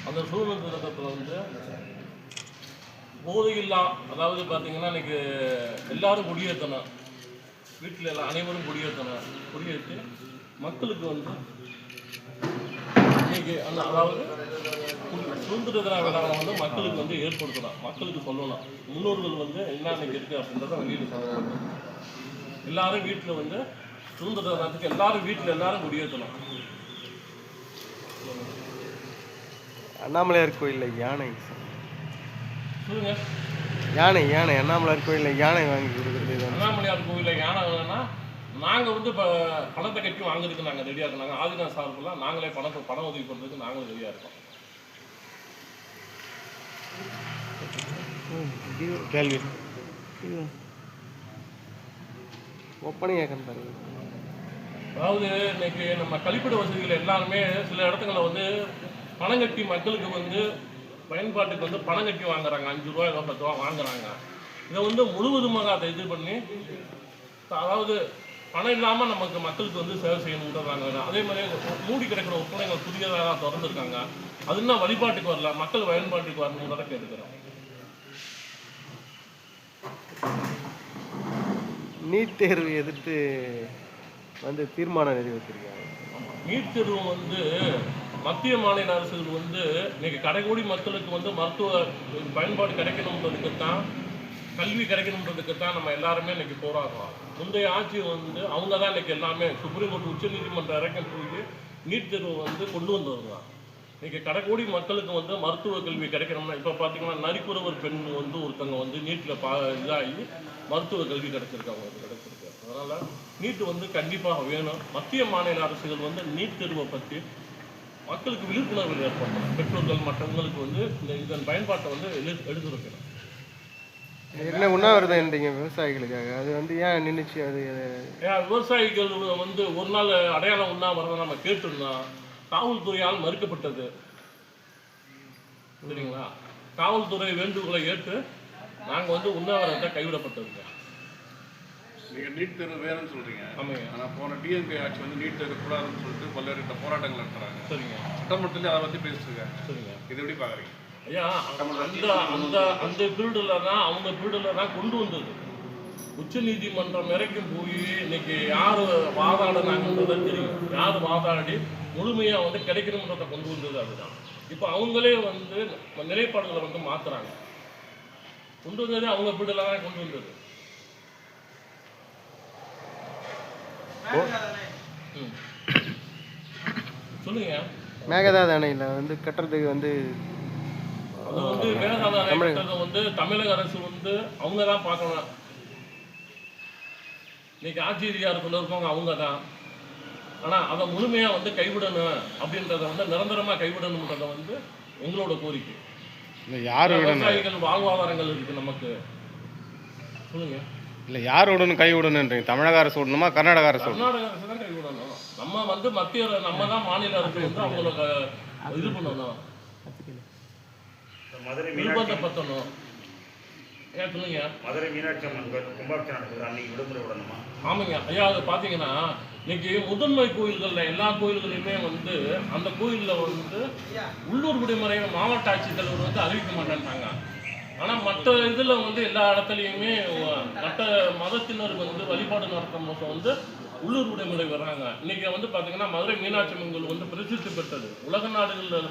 அந்த சூழல் திட்டத்தில் வந்து போதையில்லா, அதாவது பார்த்தீங்கன்னா இன்றைக்கி எல்லாரும் குடியேற்றணும், வீட்டில் எல்லாம் அனைவரும் குடியேற்றணும், குடியேற்றி மக்களுக்கு வந்து இன்றைக்கி அந்த அதாவது சுதந்திர தின விழாவை வந்து மக்களுக்கு வந்து ஏற்படுத்தலாம், மக்களுக்கு சொல்லணும், முன்னோர்கள் வந்து என்ன இன்றைக்கி இருக்குது அப்படின்றத வெளியில் சொல்லணும். எல்லாரும் வீட்டில் வந்து சுதந்திர தினத்துக்கு எல்லாரும் வீட்டில் எல்லாரும் குடியேற்றணும். அண்ணாமலையார் கோயிலில் யானை சொல்லுங்க. யானை அண்ணாமலையார் கோயிலில் யானை வாங்கி கொடுக்குறது. அண்ணாமலையார் கோயிலில் யானை வேணும்னா நாங்கள் வந்து இப்போ பணத்தை கட்டி வாங்குறதுக்கு நாங்கள் ரெடியாக இருக்கோம். நாங்கள் ஆதினா சார்பெல்லாம் நாங்களே பணம் உதவி பண்ணுறதுக்கு நாங்களும் ரெடியாக இருக்கோம். கேள்வி ஒப்பனையாக கண்டாரு. அதாவது இன்னைக்கு நம்ம கழிப்பிட வசதிகள் எல்லாருமே சில இடத்துங்களில் வந்து பணம் கட்டி மக்களுக்கு வந்து பயன்பாட்டுக்கு வந்து பணம் கட்டி வாங்குறாங்க, 5 ரூபா 10 ரூபா வாங்குறாங்க. இதை வந்து முழுவதுமாக அதை இது பண்ணி, அதாவது பணம் இல்லாமல் நமக்கு மக்களுக்கு வந்து சேவை செய்யணுன்றாங்க. அதே மாதிரி மூடி கிடக்கிற ஒப்பனைகள் புதியதாக திறந்துருக்காங்க, அது இன்னும் வழிபாட்டுக்கு வரல, மக்கள் பயன்பாட்டுக்கு வரணுன்றதை கேட்டுக்கிறோம். நீட் தேர்வு எதிர்த்து வந்து தீர்மானம் நிறைவேற்றிருக்காங்க. நீட் தேர்வு வந்து மத்திய மாநில அரசுகள் வந்து இன்னைக்கு கடைகோடி மக்களுக்கு வந்து மருத்துவ பயன்பாடு கிடைக்கணுன்றதுக்கு தான், கல்வி கிடைக்கணுன்றதுக்கு தான் நம்ம எல்லாருமே இன்னைக்கு போராடுறோம். முந்தைய ஆட்சி வந்து அவங்க தான் இன்னைக்கு எல்லாமே சுப்ரீம் கோர்ட் உச்சநீதிமன்றம் இறக்கம் போய் நீட் தேர்வு வந்து கொண்டு வந்தவங்க. இன்னைக்கு கடைகோடி மக்களுக்கு வந்து மருத்துவ கல்வி கிடைக்கணும்னா, இப்போ பார்த்தீங்கன்னா நரிக்குறவர் பெண் வந்து ஒருத்தவங்க வந்து நீட்டில் இதாகி மருத்துவ கல்வி கிடைச்சிருக்கு. அதனால் நீட்டு வந்து கண்டிப்பாக வேணும். மத்திய மாநில அரசுகள் வந்து நீட் தேர்வை பற்றி மக்களுக்கு விழிப்புணர்வு ஏற்படுத்தணும். பெற்றோர்கள் மற்றவங்களுக்கு வந்து இதன் பயன்பாட்டை வந்து எடுத்துரைக்கணும். என்ன உண்ணாவிரதம்ன்றீங்க விவசாயிகளுக்காக, அது வந்து ஏன் நின்றுச்சு? அது விவசாயிகள் வந்து ஒரு நாள் அடையாளம் உண்ணாவிரதம் நம்ம கேட்டிருந்தோம், காவல்துறையால் மறுக்கப்பட்டது. சரிங்களா? காவல்துறை வேண்டுகோளை ஏற்று நாங்கள் வந்து உண்ணாவிரதத்தை கைவிடப்பட்டதுங்க. நீங்கள் நீட் தேர்வு வேணும்னு சொல்கிறீங்க. ஆமாங்க. ஆனால் போன டிஎம்கே ஆட்சி வந்து நீட் தேர்வு கூடாதுன்னு சொல்லிட்டு பல்வேறு போராட்டங்கள் நடத்துகிறாங்க. சரிங்க. சட்டமன்றத்தில் அதை பற்றி பேசிட்டுருக்காங்க. சரிங்க. இது எப்படி பார்க்குறீங்க? ஐயா, அந்த பீரியடில் தான் அவங்க பீரியடில் தான் கொண்டு வந்தது. உச்ச நீதிமன்றம் வரைக்கும் போய் இன்னைக்கு யார் வாதாடினாங்கன்றதை தெரியும், யார் வாதாடி முழுமையாக வந்து கிடைக்கணுன்றதை கொண்டு வந்தது அதுதான். இப்போ அவங்களே வந்து நிலைப்பாடுகளை வந்து மாற்றுறாங்க. கொண்டு வந்ததே அவங்க பீரியடில் தான் கொண்டு வந்தது. சொல்லுங்க. மேகதாது அணையில் வந்து கட்டுறதுக்கு வந்து அது வந்து மேகதாது அணை கட்டுறதை வந்து தமிழக அரசு வந்து அவங்க தான் பார்க்கணும். இன்னைக்கு ஆட்சி அதிகாரத்தில் இருக்கவங்க அவங்க தான். ஆனால் அதை முழுமையாக வந்து கைவிடணும் அப்படின்றத வந்து நிரந்தரமாக கைவிடணுன்றத வந்து எங்களோட கோரிக்கை. விவசாயிகள் வாழ்வாதாரங்கள் இருக்குது நமக்கு. சொல்லுங்க. இல்லை, யார் விடணும் கை விடணுன்றீங்க? தமிழக அரசு விடணுமா, கர்நாடக அரசு? கர்நாடக அரசு தான் கை விடணும். நம்ம வந்து நம்ம தான் மாநில அரசு வந்து அவங்களுக்கு இது பண்ணணும், நிர்பந்தப்படுத்தணும். ஏன் சொல்லுங்க. மதுரை மீனாட்சி அம்மன் கும்பாபிஷேகம் நடக்குது, அன்னைக்கு விடுமுறை விடணுமா? ஆமாங்க ஐயா. அது பார்த்தீங்கன்னா இன்னைக்கு முதன்மை கோயில்களில் எல்லா கோயில்களையுமே வந்து அந்த கோயிலில் வந்து உள்ளூர் விடுமுறை மாவட்ட ஆட்சித்தலைவர் வந்து அறிவிக்க மாட்டேன்ட்டாங்க. ஆனால் மற்ற இதில் வந்து எல்லா இடத்துலையுமே மற்ற மதத்தினர் வந்து வழிபாடு நடத்தும் போது வந்து உள்ளூர் விடுமுறை வர்றாங்க. இன்றைக்கி வந்து பார்த்திங்கன்னா மதுரை மீனாட்சி அம்மன் வந்து பிரசித்தி பெற்றது. உலக நாடுகளில்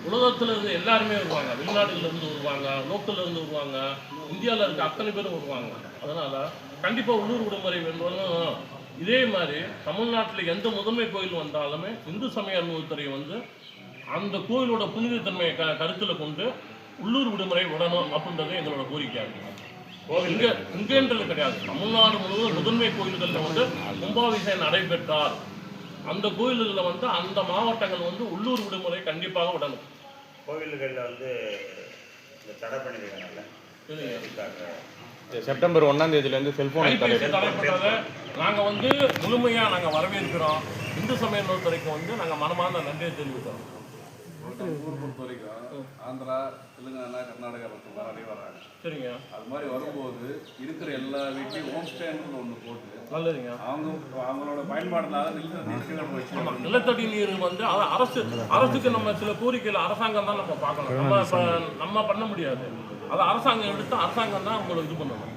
உலகத்தில் இருந்து எல்லாருமே வருவாங்க, வெளிநாடுகளிலேருந்து வருவாங்க, லோக்கல்லேருந்து வருவாங்க, இந்தியாவில் இருக்க அத்தனை பேரும் வருவாங்க. அதனால் கண்டிப்பாக உள்ளூர் விடுமுறை வேணும். இதே மாதிரி தமிழ்நாட்டில் எந்த முதன்மை கோயில் வந்தாலுமே இந்து சமய அறநிலையத்துறை வந்து அந்த கோயிலோட புனிதத்தன்மையை கருத்தில் கொண்டு உள்ளூர் விடுமுறை விடணும் அப்படின்றது எங்களோட கோரிக்கையாக இருக்குது. இங்கேன்றது கிடையாது, தமிழ்நாடு முழுவதும் முதன்மை கோயில்களில் வந்து கும்பாபிஷேகம் நடைபெற்றால் அந்த கோயில்களில் வந்து அந்த மாவட்டங்கள் வந்து உள்ளூர் விடுமுறை கண்டிப்பாக விடணும். கோவில்களில் வந்து தடை பண்ணிருக்காங்கல்ல, செப்டம்பர் 1ஆம் தேதியிலேருந்து செல்போன் தடைப்பட்டதை நாங்கள் வந்து முழுமையாக நாங்கள் வரவேற்கிறோம். இந்து சமய நலத்துறைக்கு வந்து நாங்கள் மனமார்ந்த நன்றியை தெரிவிக்கிறோம். நம்ம ஊரை பொறுத்த வரைக்கும் ஆந்திரா, தெலுங்கானா, கர்நாடகா பக்கம் நிறைய வராங்க. சரிங்க. அது மாதிரி வரும்போது இருக்கிற எல்லா வீட்லையும் ஹோம் ஸ்டேன்னு ஒன்று போட்டு நல்லதுங்க. அவங்களோட பயன்பாடுனால நிலத்தடி நீர் வந்து அரசுக்கு நம்ம சில கோரிக்கைகள் அரசாங்கம் தான் நம்ம பார்க்கணும். நம்ம பண்ண முடியாது. அதை அரசாங்கம் எடுத்து அரசாங்கம் தான் அவங்களை இது பண்ணணும்.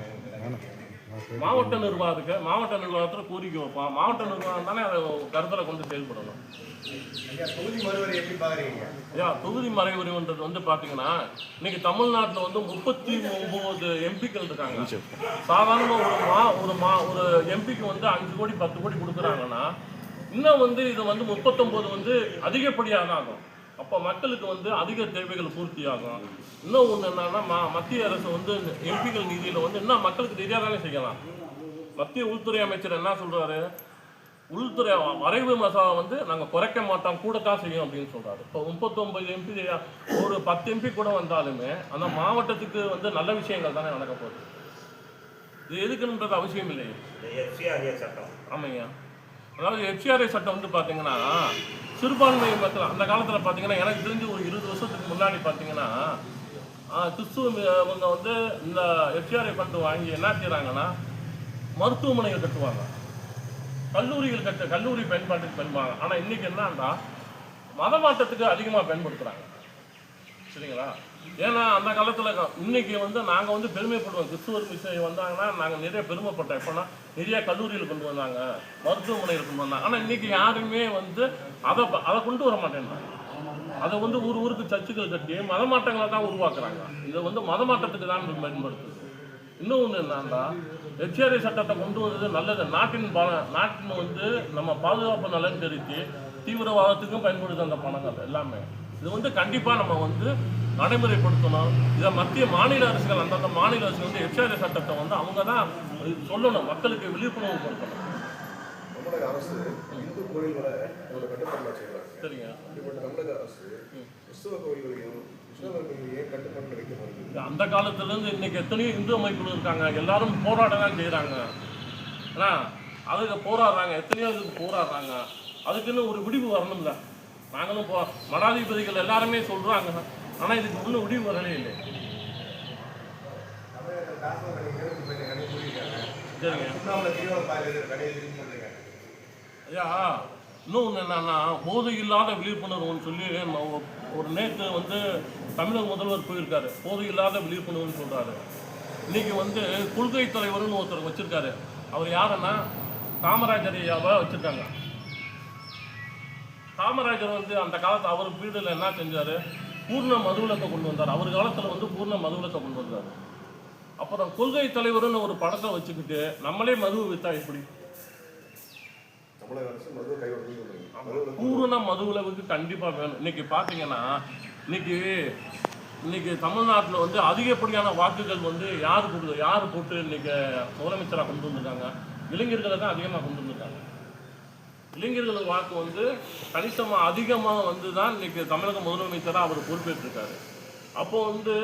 மாவட்ட நிர்வாகத்தில் கோரிக்கை வைப்போம். மாவட்ட நிர்வாகம் தானே அதை கருத்தில் கொண்டு செயல்படணும். தொகுதி மறைவுரின்றது வந்து பார்த்தீங்கன்னா இன்னைக்கு தமிழ்நாட்டில் வந்து 39 எம்பிக்கள் இருக்காங்க. சாதாரணமாக ஒரு எம்பிக்கு வந்து 5 கோடி 10 கோடி கொடுக்குறாங்கன்னா இன்னும் வந்து இது வந்து 39 வந்து அதிகப்படியாக தான் ஆகும். அப்போ மக்களுக்கு வந்து அதிக தேவைகள் பூர்த்தி ஆகும். இன்னும் ஒன்று என்னன்னா மத்திய அரசு வந்து எம்பிக்கள் நிதியில் வந்து இன்னும் மக்களுக்கு நிதியாக தானே செய்யலாம். மத்திய உள்துறை அமைச்சர் என்ன சொல்கிறாரு, உள்துறை வரைவு மசோதா வந்து நாங்கள் குறைக்க மாட்டோம், கூடத்தான் செய்யும் அப்படின்னு சொல்கிறாரு. இப்போ 39 எம்பி ஒரு 10 எம்பி கூட வந்தாலுமே அந்த மாவட்டத்துக்கு வந்து நல்ல விஷயங்கள் தானே நடக்க போகுது. இது எதுக்குன்றது அவசியம் இல்லை. ஆமாங்க. அதாவது FCRA சட்டம் வந்து பார்த்தீங்கன்னா சிறுபான்மை மக்கள் அந்த காலத்தில் பார்த்தீங்கன்னா எனக்கு தெரிஞ்சு ஒரு 20 வருஷத்துக்கு முன்னாடி பார்த்தீங்கன்னா கிறிஸ்துவங்க வந்து இந்த FCRA ஃபண்டு வாங்கி என்ன செய்கிறாங்கன்னா மருத்துவமனைகள் கட்டுவாங்க, கல்லூரி பயன்பாட்டுக்கு பயன்படுவாங்க. ஆனால் இன்றைக்கி என்னன்னா மத மாற்றத்துக்கு அதிகமாக பயன்படுத்துகிறாங்க. சரிங்களா? ஏன்னா அந்த காலத்தில் இன்னைக்கு வந்து நாங்கள் வந்து பெருமைப்படுவோம். கிறிஸ்துவர் விஷயம் வந்தாங்கன்னா நாங்கள் நிறைய பெருமைப்பட்டோம். எப்போனா நிறைய கல்லூரியில் கொண்டு வந்தாங்க, மருத்துவமனையில் கொண்டு வந்தாங்க. ஆனால் இன்னைக்கு யாருமே வந்து அதை கொண்டு வர மாட்டேன்றாங்க. அதை வந்து ஊருக்கு சர்ச்சுகள் கட்டி மத மாற்றங்களை தான் உருவாக்குறாங்க. இதை வந்து மத மாற்றத்துக்கு தான் பயன்படுத்துது. இன்னொன்று என்னன்னா FCRA சட்டத்தை கொண்டு வந்தது நல்லது. நாட்டின் வந்து நம்ம பாதுகாப்பு நலன் கருதி தீவிரவாதத்துக்கும் பயன்படுது அந்த பணங்கள் எல்லாமே. இது வந்து கண்டிப்பாக நம்ம வந்து நடைமுறைப்படுத்தணும். இதை மத்திய மாநில அரசுகள் அந்தந்த மாநில அரசு வந்து FCRA சட்டத்தை வந்து அவங்க தான் சொல்லணும், மக்களுக்கு விழிப்புணர்வு கொடுக்கணும். தமிழக அரசு இந்து கோயில்களை கட்டுப்பாட்டில் செய்கிறாங்க. சரிங்க. இப்படிப்பட்ட தமிழக அரசு கிறிஸ்துவ கோயில்களையும் இஸ்லாமிய கோயில்களையும் கட்டுப்பாட்டில் வைக்க மாட்டேங்குது. அந்த காலத்துலேருந்து இன்னைக்கு எத்தனையோ இந்து அமைப்புகள் இருக்காங்க, எல்லாரும் போராட தான் செய்கிறாங்க. ஏன்னா அதுக்கு போராடுறாங்க, எத்தனையோ இதுக்கு போராடுறாங்க. அதுக்குன்னு ஒரு விடிவு வரணும்ல. நாங்களும் மடாதிபதிகள் எல்லாருமே சொல்கிறாங்க, ஆனால் இதுக்கு ஒன்றும் விடிவு வரவே இல்லை. சரிங்க. ஐயா, இன்னொன்று என்னன்னா போதை இல்லாத விழிப்புணர்வுன்னு சொல்லி ஒரு நேற்று வந்து தமிழக முதல்வர் போயிருக்காரு. போதை இல்லாத விழிப்புணர்வுன்னு சொல்கிறாரு. இன்னைக்கு வந்து கொள்கை தலைவர்னு ஒருத்தர் வச்சுருக்காரு. அவர் யாருன்னா காமராஜர் ஐயாவை வச்சுருக்காங்க. காமராஜர் வந்து அந்த காலத்தில் அவர் பீரியடில் என்ன செஞ்சார், பூர்ண மதுவிலக்கை கொண்டு வந்தார். அவர் காலத்தில் வந்து பூர்ண மதுவிலக்கை கொண்டு வந்தார். அப்புறம் கொள்கை தலைவர்னு ஒரு படத்தை வச்சுக்கிட்டு நம்மளே மதுவை விற்றா எப்படி? பூர்ண மதுவிலக்கு கண்டிப்பாக வேணும். இன்னைக்கு பார்த்தீங்கன்னா இன்னைக்கு தமிழ்நாட்டில் வந்து அதிகப்படியான வாக்குகள் வந்து யார் போட்டு இன்னைக்கு முதலமைச்சராக கொண்டு வந்திருக்காங்க, இளைஞர்களை தான் அதிகமாக கொண்டு வந்திருக்காங்க. இளைஞர்கள் வாக்கு வந்து கணிசமாக அதிகமாக வந்து தான் இன்னைக்கு தமிழக முதலமைச்சராக அவர் பொறுப்பேற்றிருக்காரு. அப்போ வந்து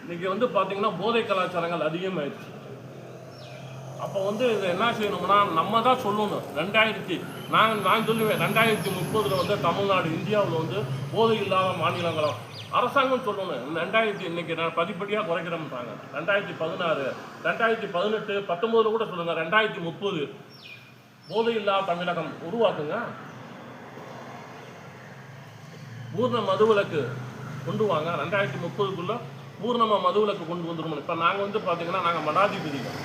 இன்னைக்கு வந்து பார்த்தீங்கன்னா போதை கலாச்சாரங்கள் அதிகமாகிடுச்சு. அப்போ வந்து இதை என்ன செய்யணும்னா நம்ம தான் சொல்லணும். நான் சொல்லுவேன் 2030 வந்து தமிழ்நாடு இந்தியாவில் வந்து போதை இல்லாத மாநிலங்களும் அரசாங்கம் சொல்லணும். இன்னைக்கு படிப்படியாக குறைக்கிறோம்ன்றாங்க. 2016, 2018, 19 கூட சொல்லுங்கள். 2030 போதை இல்லாத தமிழகம் உருவாக்குங்க. பூர்ண மதுவிலக்கு கொண்டு வாங்க. 2030க்குள்ள பூர்ணமாக மதுவிலக்கு கொண்டு வந்துடணும். இப்போ நாங்கள் வந்து பார்த்தீங்கன்னா நாங்கள் மடாதிபதிகள்.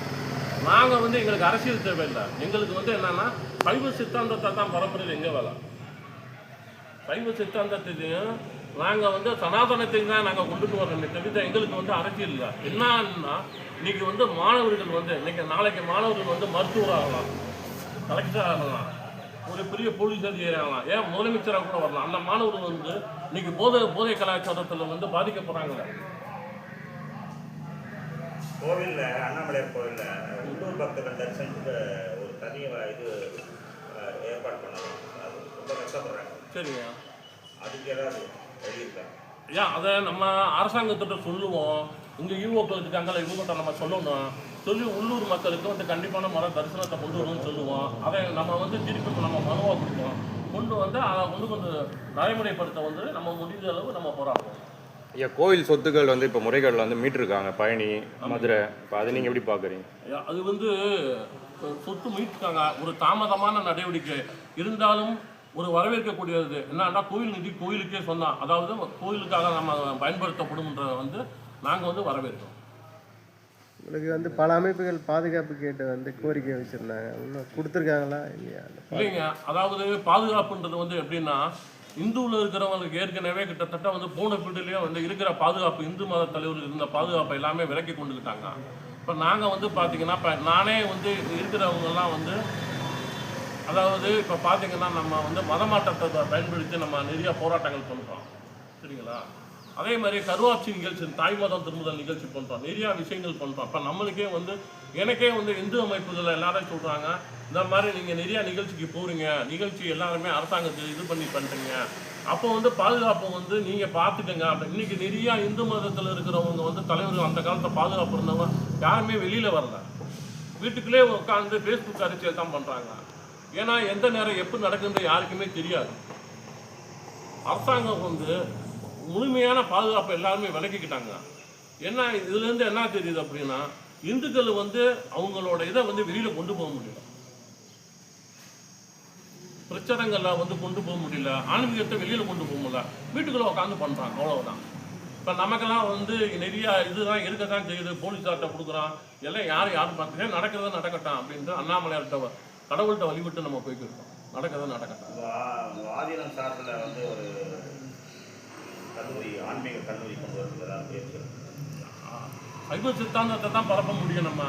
நாங்கள் வந்து எங்களுக்கு அரசியல் தேவையில்லை. எங்களுக்கு வந்து என்னென்னா சைவ சித்தாந்தத்தை தான் பரப்புறது எங்கள் வேலை. சைவ சித்தாந்தத்தையும் நாங்கள் வந்து சனாதனத்தையும் தான் நாங்கள் கொண்டுட்டு வரோம். தவிர எங்களுக்கு வந்து அரசியல் இல்லை. என்னன்னா இன்னைக்கு வந்து மாணவர்கள் வந்து நாளைக்கு மாணவர்கள் வந்து மருத்துவர் ஆகலாம், கலெக்டர் ஆகலாம், ஒரு பெரிய போலீஸ் அதிகாரி ஆகலாம், ஏன் முதலமைச்சராக கூட வரலாம். அந்த மாணவர்கள் வந்து இன்னைக்கு போதை கலாச்சாரத்தில் வந்து பாதிக்கப்படுறாங்க. கோவிலில் அண்ணாமலையார் கோவிலில் உள்ளூர் பக்தர்கள் தரிசனத்துக்கு ஒரு தனி இது ஏற்பாடு பண்ணலாம். அது ரொம்ப கஷ்டப்படுறாங்க. சரிங்க. அதுக்கு ஏதாவது எழுதியிருக்காங்க? ஏன் அதை நம்ம அரசாங்கத்திட்ட சொல்லுவோம். இங்கே ஈவோக்கள் இருக்காங்கல்ல, இவங்ககிட்ட நம்ம சொல்லணும். சொல்லி உள்ளூர் மக்களுக்கு வந்து கண்டிப்பான தரிசனத்தை கொண்டு வரணும்னு சொல்லுவோம். அதை நம்ம வந்து திருப்பி நம்ம மனுவாக கொடுப்போம். கொண்டு வந்து அதை வந்து கொஞ்சம் நடைமுறைப்படுத்த வந்து நம்ம முடிந்த அளவு நம்ம போராடுவோம். ஐயா, கோவில் சொத்துக்கள் வந்து இப்போ முறைகேடில் வந்து மீட்டிருக்காங்க, பழனி, மதுரை. இப்போ அதை நீங்கள் எப்படி பார்க்குறீங்க? அது வந்து சொத்து மீட்காங்க, ஒரு தாமதமான நடவடிக்கை இருந்தாலும் ஒரு வரவேற்கக்கூடியது. என்னன்னா கோயில் நிதி கோயிலுக்கே சொன்னா, அதாவது கோயிலுக்காக நம்ம பயன்படுத்தப்படும்ன்றதை வந்து நாங்கள் வந்து வரவேற்கிறோம். உங்களுக்கு வந்து பல அமைப்புகள் பாதுகாப்பு கேட்டு வந்து கோரிக்கை வச்சுருந்தாங்க, இன்னும் கொடுத்துருக்காங்களா இல்லையா? இல்லைங்க, அதாவது பாதுகாப்புன்றது வந்து எப்படின்னா, இந்துவில் இருக்கிறவங்களுக்கு ஏற்கனவே கிட்டத்தட்ட வந்து போன பீல்டுலேயே வந்து இருக்கிற பாதுகாப்பு, இந்து மத தலைவர்கள் இருந்த பாதுகாப்பை எல்லாமே விலக்கி கொண்டுக்கிட்டாங்க. இப்போ நாங்கள் வந்து பார்த்தீங்கன்னா, இப்போ நானே வந்து இருக்கிறவங்கெல்லாம் வந்து, அதாவது இப்போ பார்த்தீங்கன்னா நம்ம வந்து மதமாற்றத்தை பயன்படுத்தி நம்ம நிறைய போராட்டங்கள் பண்ணுறோம், சரிங்களா? அதே மாதிரி கருவாட்சி நிகழ்ச்சி, தாய் மதம் திரும்புதல் நிகழ்ச்சி பண்ணுறோம், நிறையா விஷயங்கள் பண்ணுறோம். இப்போ நம்மளுக்கே வந்து எனக்கே வந்து இந்து அமைப்புகள் எல்லாரும் சொல்கிறாங்க, இந்த மாதிரி நீங்கள் நிறையா நிகழ்ச்சிக்கு போகிறீங்க, நிகழ்ச்சி எல்லாருமே அரசாங்கத்துக்கு இது பண்ணி பண்ணுறீங்க, அப்போ வந்து பாதுகாப்பு வந்து நீங்கள் பார்த்துக்கங்க. அப்படி இன்றைக்கி நிறையா இந்து மதத்தில் இருக்கிறவங்க வந்து தலைவர்கள் அந்த காலத்தை பாதுகாப்பு இருந்தவங்க யாருமே வெளியில் வரல, வீட்டுக்குள்ளே உட்காந்து ஃபேஸ்புக் அரசியல் தான் பண்ணுறாங்க. ஏன்னா எந்த நேரம் எப்போ நடக்குதுன்னு யாருக்குமே தெரியாது. அரசாங்கம் வந்து முழுமையான பாதுகாப்பை எல்லாருமே விலக்கிக்கிட்டாங்க. என்ன இதுலேருந்து என்ன தெரியுது அப்படின்னா, இந்துக்கள் வந்து அவங்களோட இதை வந்து வெளியில் கொண்டு போக முடியல, பிரச்சாரங்களில் வந்து கொண்டு போக முடியல, ஆன்மீகத்தை வெளியில் கொண்டு போக முடியல, வீட்டுக்குள்ளே உட்காந்து பண்ணுறாங்க, அவ்வளோதான். இப்போ நமக்கெல்லாம் வந்து நிறையா இதுதான் இருக்க தான் செய்யுது, போலீஸார்கிட்ட கொடுக்குறான், எல்லாம் யாரும் பார்த்துட்டே நடக்கிறத நடக்கட்டும் அப்படின்ட்டு அண்ணாமலையார்கிட்ட கடவுள்கிட்ட வழிபட்டு நம்ம போய்க்கிருக்கோம், நடக்கிறத நடக்கட்டும். ஆதீனம் சார்பில் வந்து ஒரு கல்லூரி, ஆன்மீக கல்லூரி கொண்டு வரதுக்கு சைவ சித்தாந்தத்தை தான் பரப்ப முடியும். நம்ம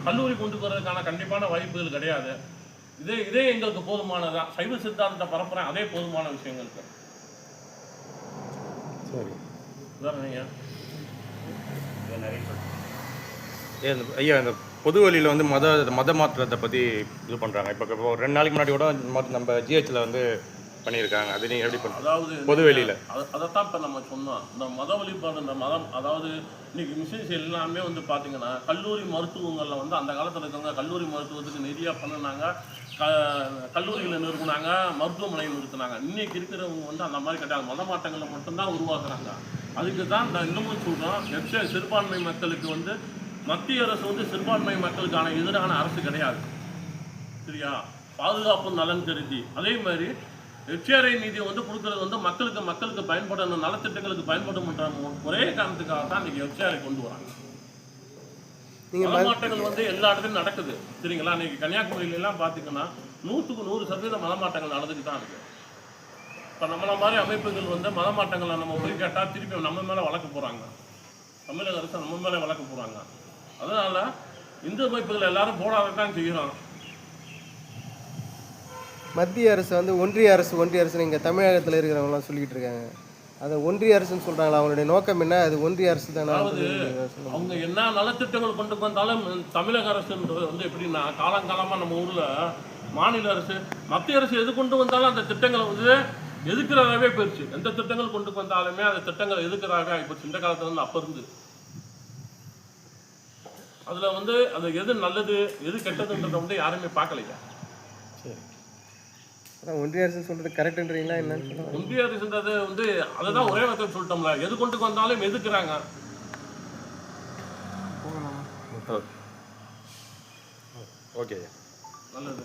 கல்லூரி கொண்டு வரதுக்கான கண்டிப்பான வாய்ப்புகள் கிடையாது. இதே எங்களுக்கு போதுமானதான். சைவ சித்தாந்தத்தை பரப்புறேன், அதே போதுமான விஷயங்களுக்கு. சரி ஐயா, இந்த பொது வழியில் வந்து மத மாற்றத்தை பற்றி இது பண்ணுறாங்க. இப்போ 2 நாளைக்கு முன்னாடி கூட நம்ம ஜிஹெச்சில் வந்து பண்ணியிருக்காங்க. அது நீங்கள் எப்படி பண்ணுறது? அதாவது பொது வெளியில் அதைத்தான் இப்போ நம்ம சொன்னோம். இந்த மத வழிபாடு, இந்த மதம், அதாவது இன்னைக்கு மிஷின்ஸ் எல்லாமே வந்து பார்த்தீங்கன்னா கல்லூரி மருத்துவங்களில் வந்து அந்த காலத்தில் இருக்கவங்க கல்லூரி மருத்துவத்துக்கு நிறையா பண்ணினாங்க, கல்லூரிகளை நிறுத்தினாங்க, மருத்துவமனையை நிறுத்தினாங்க. இன்னைக்கு இருக்கிறவங்க வந்து அந்த மாதிரி கிடையாது, மத மாற்றங்களை மட்டும்தான் உருவாக்குறாங்க. அதுக்கு தான் நான் இன்னமும் சொல்கிறோம், சிறுபான்மை மக்களுக்கு வந்து மத்திய அரசு வந்து சிறுபான்மை மக்களுக்கான எதிரான அரசு கிடையாது, சரியா? பாதுகாப்பு நலன் கருதி. அதே மாதிரி எச்ஆர்ஐ நிதியை வந்து கொடுக்கறது வந்து மக்களுக்கு பயன்படணும், நலத்திட்டங்களுக்கு பயன்படும்ன்ற ஒரே காரணத்துக்காக தான் இன்னைக்கு எச்ஆர்ஐ கொண்டு வராங்க. மதமாற்றங்கள் வந்து எல்லா இடத்துலையும் நடக்குது, சரிங்களா? இன்னைக்கு கன்னியாகுமரியிலாம் பார்த்தீங்கன்னா 100% மதமாற்றங்கள் நடந்துட்டு தான் இருக்கு. இப்போ நம்மள மாதிரி அமைப்புகள் வந்து மதமாற்றங்களை நம்ம போய் கேட்டால் திருப்பி நம்ம மேலே வழக்கு போகிறாங்க, தமிழக அரசு நம்ம மேலே வழக்கு போகிறாங்க. அதனால இந்து அமைப்புகள் எல்லாரும் போராடத்தான் செய்கிறோம். மத்திய அரசு வந்து ஒன்றிய அரசு இங்கே தமிழகத்தில் இருக்கிறவங்களாம் சொல்லிக்கிட்டு இருக்காங்க. அதை ஒன்றிய அரசுன்னு சொல்கிறாங்களா? அவங்களுடைய நோக்கம் என்ன? அது ஒன்றிய அரசு தானே. அதாவது அவங்க என்ன நலத்திட்டங்கள் கொண்டு வந்தாலும் தமிழக அரசுன்றது வந்து எப்படின்னா, காலங்காலமாக நம்ம ஊரில் மாநில அரசு மத்திய அரசு எது கொண்டு வந்தாலும் அந்த திட்டங்களை வந்து எதுக்குறதாகவே போயிடுச்சு. எந்த திட்டங்கள் கொண்டு வந்தாலுமே அந்த திட்டங்கள் எதுக்குறதாகவே ஆகிப்போச்சு. இந்த காலத்துல வந்து அப்போ இருந்து அதில் வந்து அது எது நல்லது எது கெட்டதுன்றதை வந்து யாருமே பார்க்கலையா? சரி, அதான் ஒன்றிய அரசு சொல்கிறது கரெக்டுன்றீங்களா என்னன்னு சொல்லுங்கள். ஒன்றிய அரசுன்றது வந்து அதை தான் ஒரே வார்த்தை சொல்லிட்டோம்ல, எது கொண்டு வந்தாலும் எதுக்குறாங்க. ஓகே, நல்லது.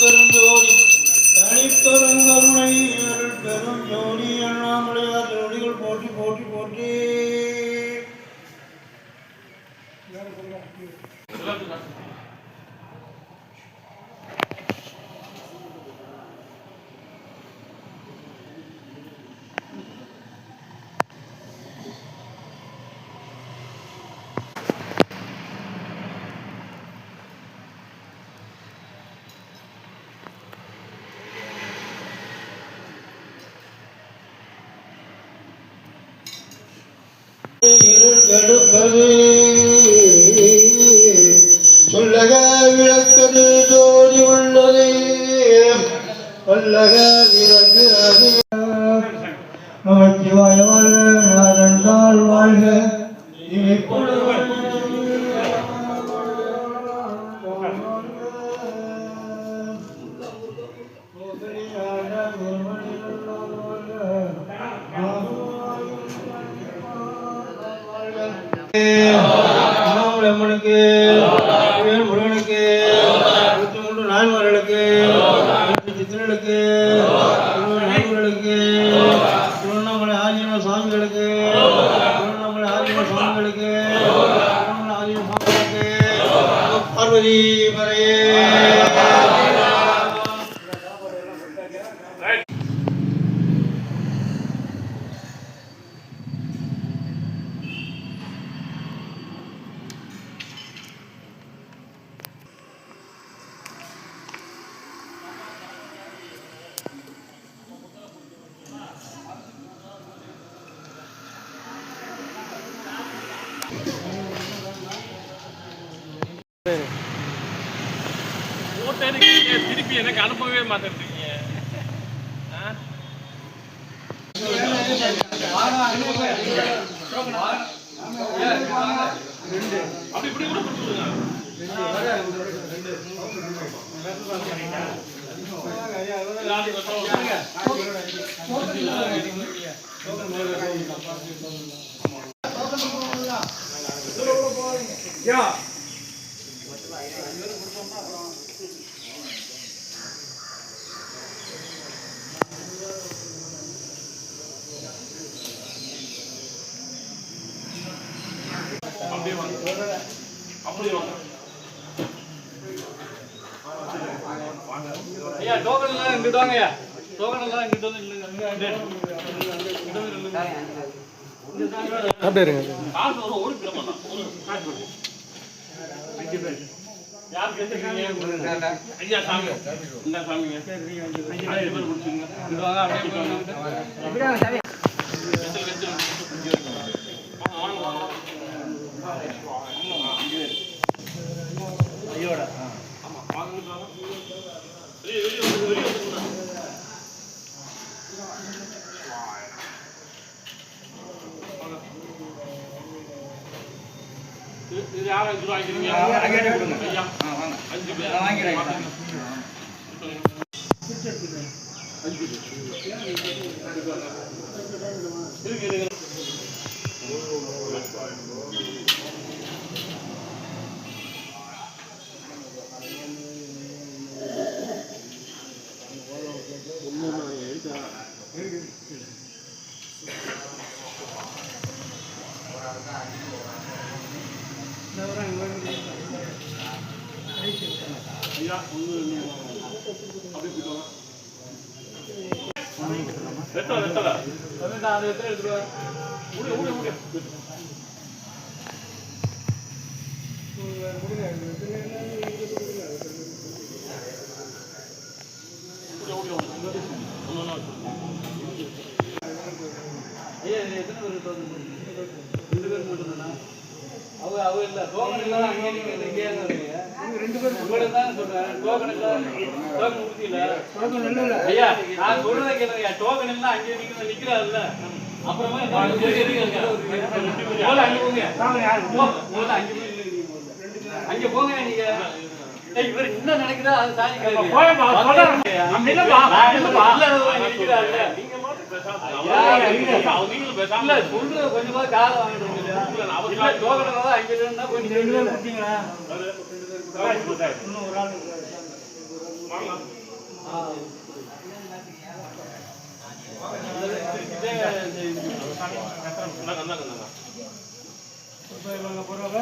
அருட்பெருஞ்சோதி தனிப்பெருங்கருணை அருட்பெருஞ்சோதி அண்ணாமலையார் திருவடிகள் போற்றி போற்றி போற்றி. இருள் கெடுப்பது சொல்லக விளக்கது ஜோதி உள்ளது சொல்லக விளக்கு அது நமச்சிவாய வாழ்க நாதந்தாள் வாழ்க அம்மனுக்கு முருகனுக்கு 23 நான்மார்களுக்கு சித்தர்களுக்கு நண்பர்களுக்கு திருவண்ணாமலை ஆதின சுவாமிகளுக்கு திருவண்ணாமலை ஆதின சுவாமிகளுக்கு திருவண்ணாமலை ஆதின சுவாமிகளுக்கு பார்வதி பரையே. திருப்பி எனக்கு அனுப்பவே மாட்டேன்றீங்க. அப்படி இப்படி கூட கொடுத்துருங்க. அப்படியே வாங்க. ஐயா டோக்கன் எல்லாம் இங்கிட்டு வாங்க. ஐயா டோக்கன் எல்லாம் இங்கிட்டு வந்து அப்படியே இருங்க. காசு ஒரு 1 கிலோ பண்ணலாம். காசு கொடுங்க. 5 பேர். யார் கேட்டீங்க? ஐயா சாமி. இந்த சாமிங்க. 5 பேர் கொடுத்துங்க. இங்க வாங்க அப்படியே போங்க. அப்படியே சாமி. ஐயோட ஆமா வாங்க. வெளிய வந்து இது யாரை வாங்கிக்கிறீங்க? ஐயா வாங்க. 5 பேர் வாங்கிக்கிறேன். 5 பேர் இருக்கு. ஐயா அப்படி போயிட்டு வெத்தலை வெத்தலை அது வெத்தலை எடுத்துருவா. முடிய முடிய முடிய ஐயா எத்தனை பேர் 2 பேர் மட்டும்தானா? அவங்க இல்லை டோக்கன் இல்லை அங்கே இங்கே 2 பேர் உங்கள்கிட்ட தான் சொல்கிறேன். டோக்கன் இல்லை டோக்கன் கொடுத்தீங்கள ஐயா நான் சொல்கிறத கேளுங்க. டோக்கன் இல்லை அங்கே நிற்கிறாருல்ல அப்புறமா அங்கே போங்க. அங்கே போங்க நீங்கள். இவர் என்ன நினைக்கிறா அது சாதிக்காது. சொல்றது கொஞ்சமா கால வாங்கிட்டு அங்கே கொஞ்சம் 2 பேர் கொடுத்தீங்களா? இன்னும் ஒரு ஆள் வாங்க. இந்தாங்க. இப்போ இவங்க போகிறவங்க